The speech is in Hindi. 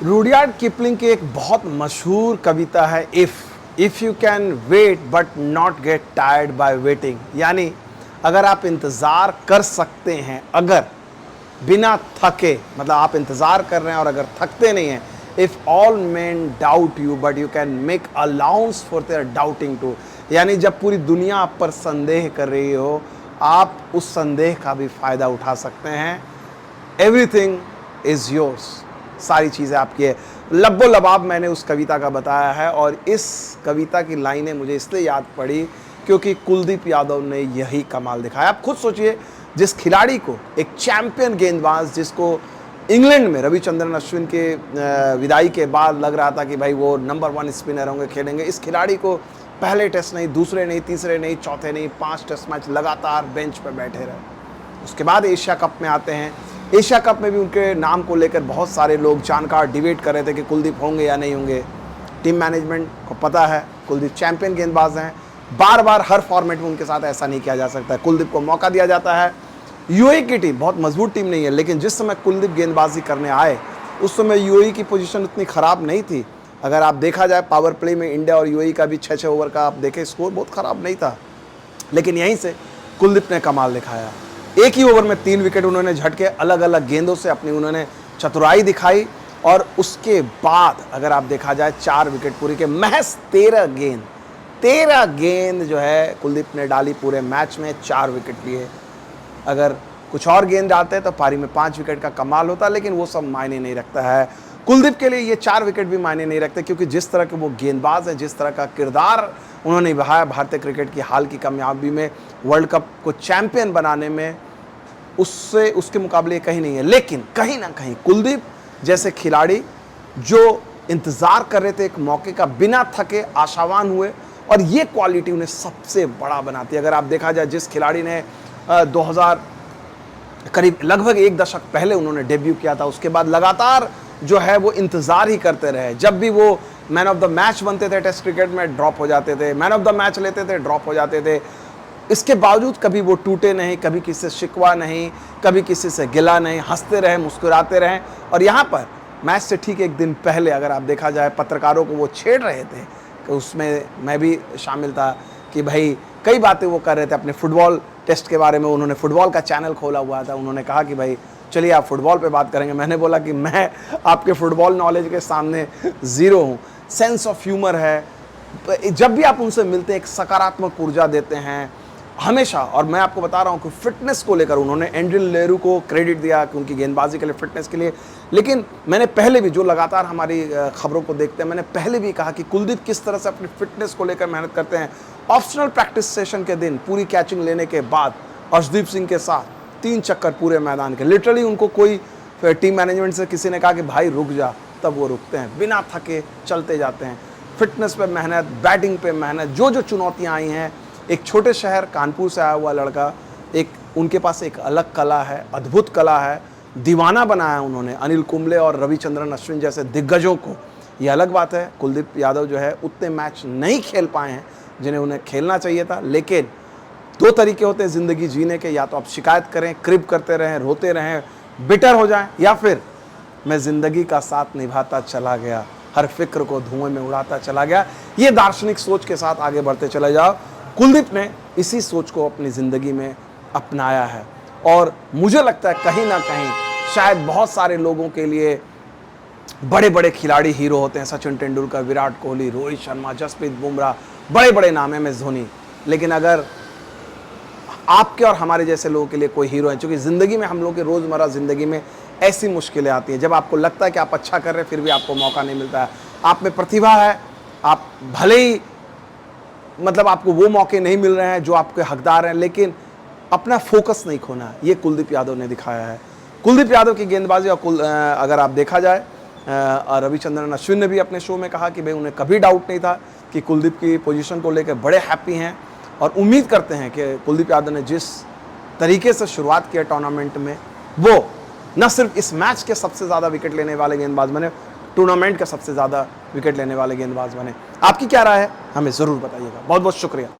रुडयार्ड किपलिंग की एक बहुत मशहूर कविता है if you can wait but not get tired by waiting, यानी अगर आप इंतज़ार कर सकते हैं, अगर बिना थके, मतलब आप इंतज़ार कर रहे हैं और अगर थकते नहीं हैं, if all man doubt you but you can make allowance for their doubting too, यानी जब पूरी दुनिया आप पर संदेह कर रही हो, आप उस संदेह का भी फ़ायदा उठा सकते हैं। एवरीथिंग इज़ योर्स, सारी चीज़ें आपकी है। लब्बो लबाब मैंने उस कविता का बताया है, और इस कविता की लाइनें मुझे इसलिए याद पड़ी क्योंकि कुलदीप यादव ने यही कमाल दिखाया। आप खुद सोचिए, जिस खिलाड़ी को, एक चैंपियन गेंदबाज जिसको इंग्लैंड में रविचंद्रन अश्विन के विदाई के बाद लग रहा था कि भाई वो नंबर 1 स्पिनर होंगे, खेलेंगे, इस खिलाड़ी को पहले टेस्ट नहीं, दूसरे नहीं, तीसरे नहीं, चौथे नहीं, 5 टेस्ट मैच लगातार बेंच पर बैठे रहे। उसके बाद एशिया कप में आते हैं। एशिया कप में भी उनके नाम को लेकर बहुत सारे लोग जानकार डिबेट कर रहे थे कि कुलदीप होंगे या नहीं होंगे। टीम मैनेजमेंट को पता है कुलदीप चैंपियन गेंदबाज हैं, बार बार हर फॉर्मेट में उनके साथ ऐसा नहीं किया जा सकता है। कुलदीप को मौका दिया जाता है। यूएई की टीम बहुत मजबूत टीम नहीं है, लेकिन जिस समय कुलदीप गेंदबाजी करने आए उस समय यूएई की पोजीशन उतनी ख़राब नहीं थी। अगर आप देखा जाए पावर प्ले में इंडिया और यूएई का भी 6-6 ओवर का आप देखें, स्कोर बहुत ख़राब नहीं था, लेकिन यहीं से कुलदीप ने कमाल दिखाया। एक ही ओवर में 3 विकेट उन्होंने झटके, अलग अलग गेंदों से अपनी उन्होंने चतुराई दिखाई, और उसके बाद अगर आप देखा जाए 4 विकेट पूरी के, महज 13 गेंद जो है कुलदीप ने डाली पूरे मैच में, 4 विकेट लिए। अगर कुछ और गेंद डालते तो पारी में 5 विकेट का कमाल होता, लेकिन वो सब मायने नहीं रखता है। कुलदीप के लिए ये 4 विकेट भी मायने नहीं रखते, क्योंकि जिस तरह के वो गेंदबाज हैं, जिस तरह का किरदार उन्होंने निभाया भारतीय क्रिकेट की हाल की कामयाबी में, वर्ल्ड कप को चैंपियन बनाने में, उससे उसके मुकाबले कहीं नहीं है। लेकिन कहीं ना कहीं कुलदीप जैसे खिलाड़ी जो इंतज़ार कर रहे थे एक मौके का, बिना थके आशावान हुए, और ये क्वालिटी उन्हें सबसे बड़ा बनाती है। अगर आप देखा जाए, जिस खिलाड़ी ने 2000 करीब लगभग 1 दशक पहले उन्होंने डेब्यू किया था, उसके बाद लगातार जो है वो इंतज़ार ही करते रहे। जब भी वो मैन ऑफ द मैच बनते थे टेस्ट क्रिकेट में, ड्रॉप हो जाते थे, मैन ऑफ द मैच लेते थे, ड्रॉप हो जाते थे। इसके बावजूद कभी वो टूटे नहीं, कभी किसी से शिकवा नहीं, कभी किसी से गिला नहीं, हंसते रहे, मुस्कुराते रहे। और यहाँ पर मैच से ठीक 1 दिन पहले अगर आप देखा जाए, पत्रकारों को वो छेड़ रहे थे, कि उसमें मैं भी शामिल था, कि भाई कई बातें वो कर रहे थे अपने फुटबॉल टेस्ट के बारे में। उन्होंने फुटबॉल का चैनल खोला हुआ था, उन्होंने कहा कि भाई चलिए आप फुटबॉल पे बात करेंगे। मैंने बोला कि मैं आपके फुटबॉल नॉलेज के सामने ज़ीरो हूँ। सेंस ऑफ ह्यूमर है, जब भी आप उनसे मिलते हैं एक सकारात्मक ऊर्जा देते हैं हमेशा। और मैं आपको बता रहा हूँ कि फिटनेस को लेकर उन्होंने एंड्रिल लेरू को क्रेडिट दिया कि उनकी गेंदबाजी के लिए, फिटनेस के लिए। लेकिन मैंने पहले भी, जो लगातार हमारी खबरों को देखते हैं, मैंने पहले भी कहा कि कुलदीप किस तरह से अपनी फिटनेस को लेकर मेहनत करते हैं। ऑप्शनल प्रैक्टिस सेशन के दिन पूरी कैचिंग लेने के बाद अर्शदीप सिंह के साथ 3 चक्कर पूरे मैदान के, लिटरली उनको कोई टीम मैनेजमेंट से किसी ने कहा कि भाई रुक जा, तब वो रुकते हैं, बिना थके चलते जाते हैं। फिटनेस पे मेहनत, बैटिंग पे मेहनत, जो जो चुनौतियाँ आई हैं। एक छोटे शहर कानपुर से आया हुआ लड़का, एक उनके पास एक अलग कला है, अद्भुत कला है, दीवाना बनाया उन्होंने अनिल कुंबले और रविचंद्रन अश्विन जैसे दिग्गजों को। ये अलग बात है, कुलदीप यादव जो है उतने मैच नहीं खेल पाए हैं जिन्हें उन्हें खेलना चाहिए था। लेकिन 2 तरीके होते हैं ज़िंदगी जीने के, या तो आप शिकायत करें, क्रिप करते रहें, रोते रहें, बिटर हो जाएं, या फिर मैं ज़िंदगी का साथ निभाता चला गया, हर फिक्र को धुएं में उड़ाता चला गया। ये दार्शनिक सोच के साथ आगे बढ़ते चले जाओ। कुलदीप ने इसी सोच को अपनी ज़िंदगी में अपनाया है, और मुझे लगता है कहीं ना कहीं शायद बहुत सारे लोगों के लिए बड़े बड़े खिलाड़ी हीरो होते हैं, सचिन तेंदुलकर, विराट कोहली, रोहित शर्मा, जसप्रीत बुमराह, बड़े बड़े नाम है, MS धोनी। लेकिन अगर आपके और हमारे जैसे लोगों के लिए कोई हीरो है, क्योंकि ज़िंदगी में, हम लोग के रोज़मर्रा ज़िंदगी में ऐसी मुश्किलें आती हैं जब आपको लगता है कि आप अच्छा कर रहे हैं, फिर भी आपको मौका नहीं मिलता है। आप में प्रतिभा है, आप भले ही मतलब आपको वो मौके नहीं मिल रहे हैं जो आपके हकदार हैं, लेकिन अपना फोकस नहीं खोना है। ये कुलदीप यादव ने दिखाया है। कुलदीप यादव की गेंदबाजी, और अगर आप देखा जाए, रविचंद्रन अश्विन ने भी अपने शो में कहा कि भाई उन्हें कभी डाउट नहीं था कि कुलदीप की पोजीशन को लेकर बड़े हैप्पी हैं, और उम्मीद करते हैं कि कुलदीप यादव ने जिस तरीके से शुरुआत किया टूर्नामेंट में, वो न सिर्फ इस मैच के सबसे ज़्यादा विकेट लेने वाले गेंदबाज बने, टूर्नामेंट के सबसे ज़्यादा विकेट लेने वाले गेंदबाज बने। आपकी क्या राय है, हमें ज़रूर बताइएगा। बहुत बहुत शुक्रिया।